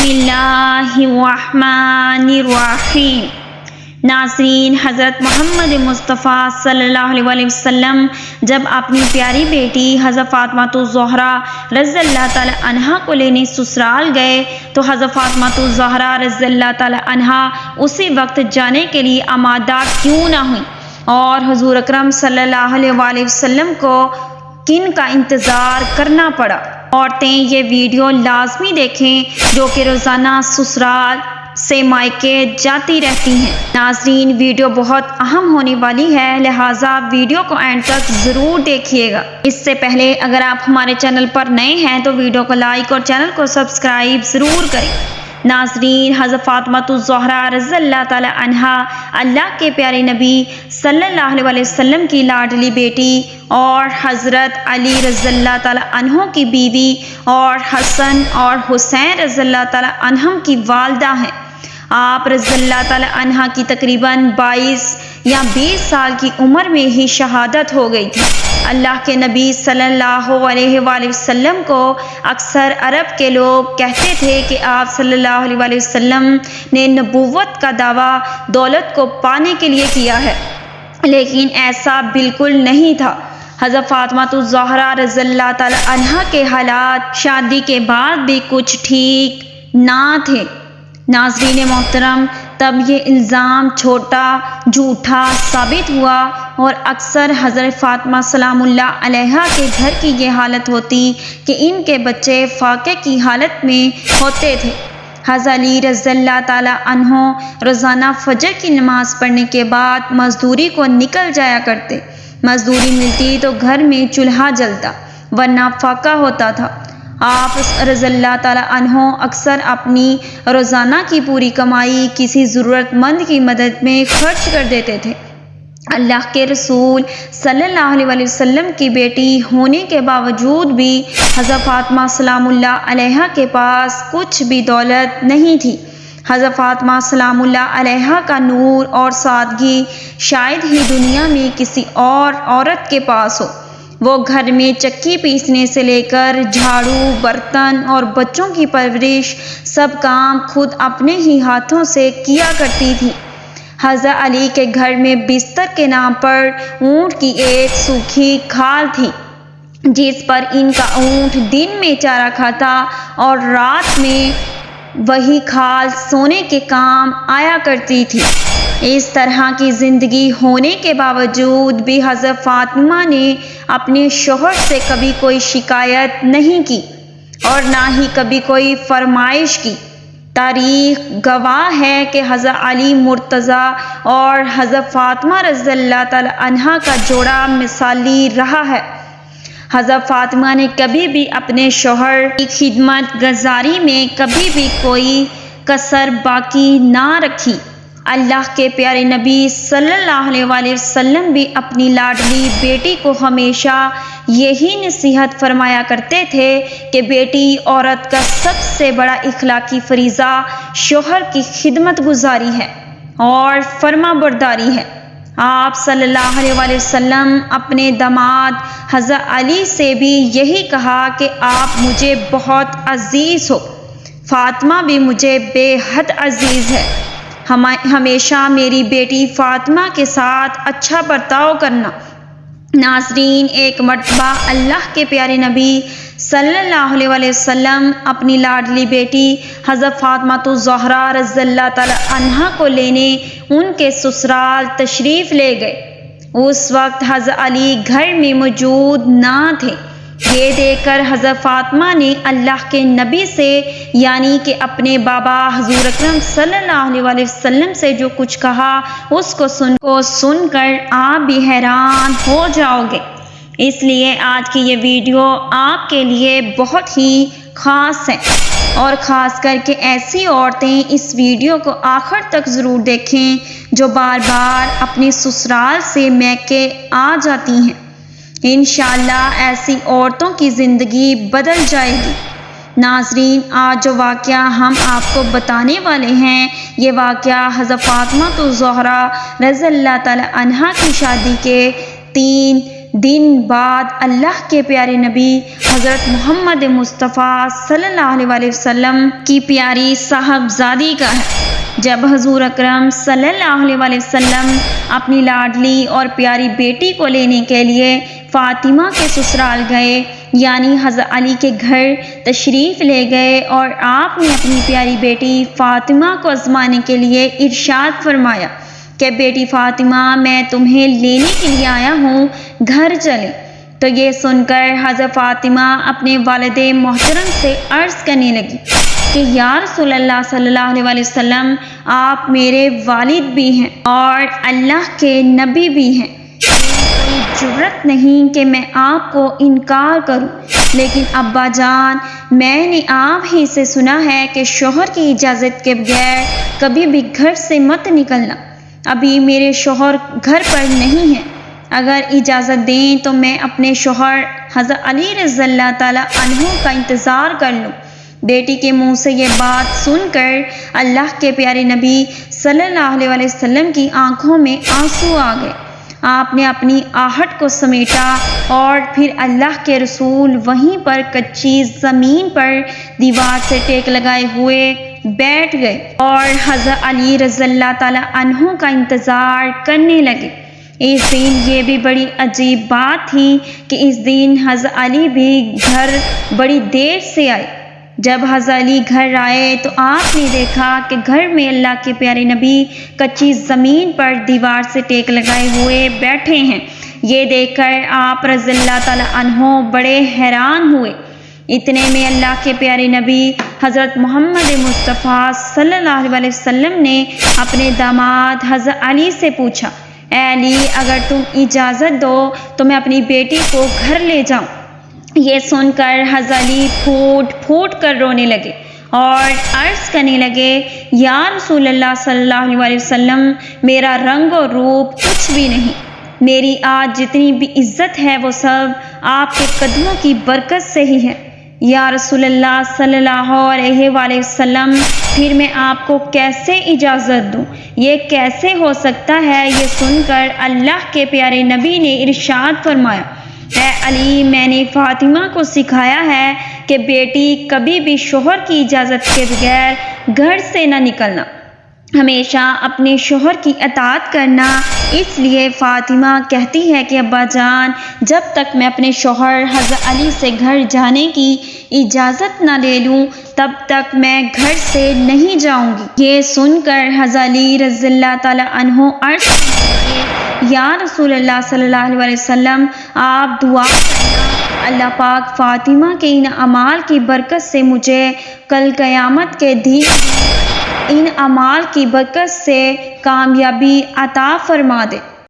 اللہ الرحمن الرحیم۔ ناظرین، حضرت محمد مصطفیٰ صلی اللہ علیہ وسلم جب اپنی پیاری بیٹی حضرت فاطمہ الزہرا رضی اللہ تعالی عنہا کو لینے سسرال گئے تو حضرت فاطمہ الزہرا رضی اللہ تعالی عنہا اسی وقت جانے کے لیے آمادہ کیوں نہ ہوئیں، اور حضور اکرم صلی اللہ علیہ وسلم کو کن کا انتظار کرنا پڑا۔ عورتیں یہ ویڈیو لازمی دیکھیں جو کہ روزانہ سسرال سے مائکے جاتی رہتی ہیں۔ ناظرین، ویڈیو بہت اہم ہونے والی ہے، لہٰذا ویڈیو کو اینڈ تک ضرور دیکھیے گا۔ اس سے پہلے اگر آپ ہمارے چینل پر نئے ہیں تو ویڈیو کو لائک اور چینل کو سبسکرائب ضرور کریں۔ ناظرین، حضرت فاطمہ الزہرا رضی اللہ تعالی عنہا اللہ کے پیارے نبی صلی اللہ علیہ وسلم کی لاڈلی بیٹی اور حضرت علی رضی اللہ تعالی عنہ کی بیوی اور حسن اور حسین رضی اللہ تعالی عنہم کی والدہ ہیں۔ آپ رضی اللہ تعالی عنہ کی تقریباً 22 یا 20 سال کی عمر میں ہی شہادت ہو گئی تھی۔ اللہ کے نبی صلی اللہ علیہ وآلہ وسلم کو اکثر عرب کے لوگ کہتے تھے کہ آپ صلی اللہ علیہ وسلم نے نبوت کا دعویٰ دولت کو پانے کے لیے کیا ہے، لیکن ایسا بالکل نہیں تھا۔ حضرت فاطمہ الزہرا رضی اللہ تعالی عنہا کے حالات شادی کے بعد بھی کچھ ٹھیک نہ تھے۔ ناظرین محترم، تب یہ الزام چھوٹا جھوٹا ثابت ہوا اور اکثر حضرت فاطمہ سلام اللہ علیہا کے گھر کی یہ حالت ہوتی کہ ان کے بچے فاقے کی حالت میں ہوتے تھے۔ حضرت علی رضی اللہ تعالی عنہ روزانہ فجر کی نماز پڑھنے کے بعد مزدوری کو نکل جایا کرتے۔ مزدوری ملتی تو گھر میں چولہا جلتا، ورنہ فاقہ ہوتا تھا۔ آپ رضی اللہ تعالی عنہ اکثر اپنی روزانہ کی پوری کمائی کسی ضرورت مند کی مدد میں خرچ کر دیتے تھے۔ اللہ کے رسول صلی اللہ علیہ وسلم کی بیٹی ہونے کے باوجود بھی حضرت فاطمہ سلام اللہ علیہا کے پاس کچھ بھی دولت نہیں تھی۔ حضرت فاطمہ سلام اللہ علیہا کا نور اور سادگی شاید ہی دنیا میں کسی اور عورت کے پاس ہو۔ وہ گھر میں چکی پیسنے سے لے کر جھاڑو، برتن اور بچوں کی پرورش سب کام خود اپنے ہی ہاتھوں سے کیا کرتی تھی۔ حضرت علی کے گھر میں بستر کے نام پر اونٹ کی ایک سوکھی کھال تھی، جس پر ان کا اونٹ دن میں چارہ کھاتا اور رات میں وہی کھال سونے کے کام آیا کرتی تھی۔ اس طرح کی زندگی ہونے کے باوجود بھی حضرت فاطمہ نے اپنے شوہر سے کبھی کوئی شکایت نہیں کی اور نہ ہی کبھی کوئی فرمائش کی۔ تاریخ گواہ ہے کہ حضرت علی مرتضیٰ اور حضرت فاطمہ رضی اللہ تعالی عنہا کا جوڑا مثالی رہا ہے۔ حضرت فاطمہ نے کبھی بھی اپنے شوہر کی خدمت گزاری میں کبھی بھی کوئی کسر باقی نہ رکھی۔ اللہ کے پیارے نبی صلی اللہ علیہ وسلم بھی اپنی لاڈلی بیٹی کو ہمیشہ یہی نصیحت فرمایا کرتے تھے کہ بیٹی عورت کا سب سے بڑا اخلاقی فریضہ شوہر کی خدمت گزاری ہے اور فرما برداری ہے۔ آپ صلی اللہ علیہ وسلم اپنے داماد حضرت علی سے بھی یہی کہا کہ آپ مجھے بہت عزیز ہو، فاطمہ بھی مجھے بے حد عزیز ہے، ہمیشہ میری بیٹی فاطمہ کے ساتھ اچھا برتاؤ کرنا۔ ناظرین، ایک مرتبہ اللہ کے پیارے نبی صلی اللہ علیہ وسلم اپنی لاڈلی بیٹی حضرت فاطمہ الزہرا رضی اللہ تعالی عنہا کو لینے ان کے سسرال تشریف لے گئے۔ اس وقت حضرت علی گھر میں موجود نہ تھے۔ یہ دیکھ کر حضرت فاطمہ نے اللہ کے نبی سے یعنی کہ اپنے بابا حضور اکرم صلی اللہ علیہ وسلم سے جو کچھ کہا اس کو سن کر آپ بھی حیران ہو جاؤ گے۔ اس لیے آج کی یہ ویڈیو آپ کے لیے بہت ہی خاص ہے، اور خاص کر کے ایسی عورتیں اس ویڈیو کو آخر تک ضرور دیکھیں جو بار بار اپنے سسرال سے میکے آ جاتی ہیں۔ انشاءاللہ ایسی عورتوں کی زندگی بدل جائے گی۔ ناظرین، آج جو واقعہ ہم آپ کو بتانے والے ہیں یہ واقعہ حضرت فاطمہ الزہرا رضی اللہ تعالی عنہا کی شادی کے 3 دن بعد اللہ کے پیارے نبی حضرت محمد مصطفیٰ صلی اللہ علیہ وسلم کی پیاری صاحبزادی کا ہے، جب حضور اکرم صلی اللہ علیہ وسلم اپنی لاڈلی اور پیاری بیٹی کو لینے کے لیے فاطمہ کے سسرال گئے، یعنی حضرت علی کے گھر تشریف لے گئے، اور آپ نے اپنی پیاری بیٹی فاطمہ کو آزمانے کے لیے ارشاد فرمایا کہ بیٹی فاطمہ، میں تمہیں لینے کے لیے آیا ہوں، گھر چلیں۔ تو یہ سن کر حضرت فاطمہ اپنے والد محترم سے عرض کرنے لگی کہ یا رسول اللہ صلی اللہ علیہ وسلم، آپ میرے والد بھی ہیں اور اللہ کے نبی بھی ہیں، کوئی جرت نہیں کہ میں آپ کو انکار کروں، لیکن ابا جان، میں نے آپ ہی سے سنا ہے کہ شوہر کی اجازت کے بغیر کبھی بھی گھر سے مت نکلنا۔ ابھی میرے شوہر گھر پر نہیں ہیں، اگر اجازت دیں تو میں اپنے شوہر حضرت علی رضی اللہ تعالی عنہ کا انتظار کر لوں۔ بیٹی کے منہ سے یہ بات سن کر اللہ کے پیارے نبی صلی اللہ علیہ وسلم کی آنکھوں میں آنسو آ گئے۔ آپ نے اپنی آہٹ کو سمیٹا اور پھر اللہ کے رسول وہیں پر کچی زمین پر دیوار سے ٹیک لگائے ہوئے بیٹھ گئے اور حضرت علی رضی اللہ تعالی عنہ کا انتظار کرنے لگے۔ اس دن یہ بھی بڑی عجیب بات تھی کہ اس دن حضرت علی بھی گھر بڑی دیر سے آئے۔ جب حضرت علی گھر آئے تو آپ نے دیکھا کہ گھر میں اللہ کے پیارے نبی کچی زمین پر دیوار سے ٹیک لگائے ہوئے بیٹھے ہیں۔ یہ دیکھ کر آپ رضی اللہ تعالی عنہ بڑے حیران ہوئے۔ اتنے میں اللہ کے پیارے نبی حضرت محمد مصطفیٰ صلی اللہ علیہ وسلم نے اپنے داماد حضرت علی سے پوچھا، اے علی، اگر تم اجازت دو تو میں اپنی بیٹی کو گھر لے جاؤں۔ یہ سن کر حضرت علی پھوٹ پھوٹ کر رونے لگے اور عرض کرنے لگے، یا رسول اللہ صلی اللہ علیہ وسلم، میرا رنگ اور روپ کچھ بھی نہیں، میری آج جتنی بھی عزت ہے وہ سب آپ کے قدموں کی برکت سے ہی ہے۔ یا رسول اللہ صلی اللہ علیہ وآلہ وسلم، پھر میں آپ کو کیسے اجازت دوں؟ یہ کیسے ہو سکتا ہے؟ یہ سن کر اللہ کے پیارے نبی نے ارشاد فرمایا، اے علی، میں نے فاطمہ کو سکھایا ہے کہ بیٹی کبھی بھی شوہر کی اجازت کے بغیر گھر سے نہ نکلنا، ہمیشہ اپنے شوہر کی اطاعت کرنا۔ اس لیے فاطمہ کہتی ہے کہ ابا جان، جب تک میں اپنے شوہر حضرت علی سے گھر جانے کی اجازت نہ لے لوں تب تک میں گھر سے نہیں جاؤں گی۔ یہ سن کر حضرت علی رضی اللہ تعالی عنہ عرض کرنے لگے، یا رسول اللہ صلی اللہ علیہ وسلم، آپ دعا کرنا اللہ پاک فاطمہ کے ان اعمال کی برکت سے مجھے کل قیامت کے دن ان اعمال کی برکت سے کامیابی عطا فرما دے۔